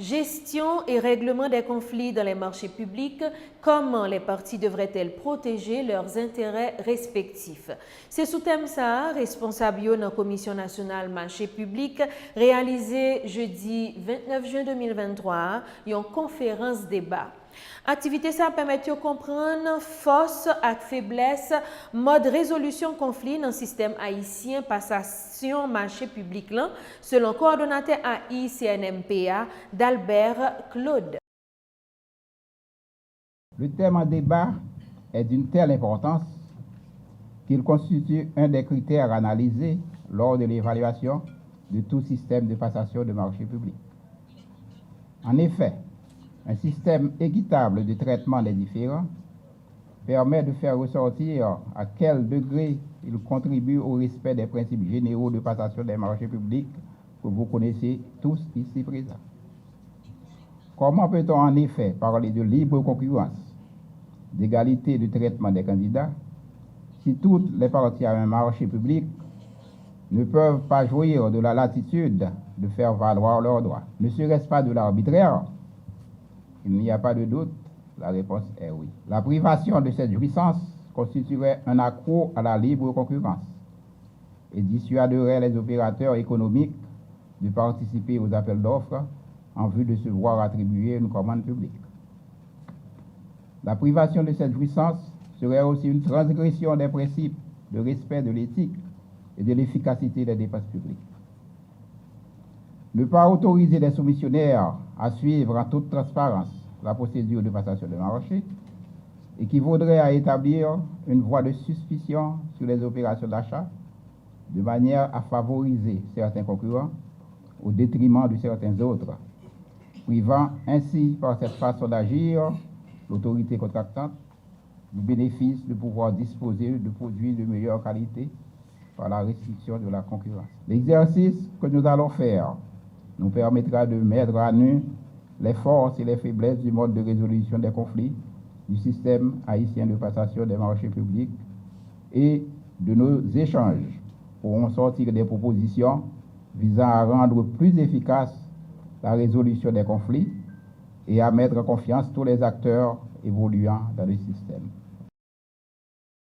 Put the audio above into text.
Gestion et règlement des conflits dans les marchés publics. Comment les parties devraient-elles protéger leurs intérêts respectifs? C'est sous thème ça, responsable dans la Commission nationale marché public, réalisé jeudi 29 juin 2023, une conférence débat. Activité ça permet de comprendre force et faiblesse, mode résolution conflit dans le système haïtien passation marché public là, selon coordonnateur AI CNMPA d'Albert Claude. Le thème en débat est d'une telle importance qu'il constitue un des critères analysés lors de l'évaluation de tout système de passation de marché public. En effet, un système équitable de traitement des différends permet de faire ressortir à quel degré il contribue au respect des principes généraux de passation des marchés publics que vous connaissez tous ici présents. Comment peut-on en effet parler de libre concurrence, d'égalité de traitement des candidats, si toutes les parties à un marché public ne peuvent pas jouir de la latitude de faire valoir leurs droits? Ne serait-ce pas de l'arbitraire? Il n'y a pas de doute, la réponse est oui. La privation de cette jouissance constituerait un accroc à la libre concurrence et dissuaderait les opérateurs économiques de participer aux appels d'offres en vue de se voir attribuer une commande publique. La privation de cette jouissance serait aussi une transgression des principes de respect de l'éthique et de l'efficacité des dépenses publiques. Ne pas autoriser les soumissionnaires à suivre en toute transparence la procédure de passation de marché équivaudrait à établir une voie de suspicion sur les opérations d'achat de manière à favoriser certains concurrents au détriment de certains autres, privant ainsi par cette façon d'agir l'autorité contractante du bénéfice de pouvoir disposer de produits de meilleure qualité par la restriction de la concurrence. L'exercice que nous allons faire nous permettra de mettre à nu les forces et les faiblesses du mode de résolution des conflits du système haïtien de passation des marchés publics, et de nos échanges pourront sortir des propositions visant à rendre plus efficace la résolution des conflits et à mettre en confiance tous les acteurs évoluant dans le système.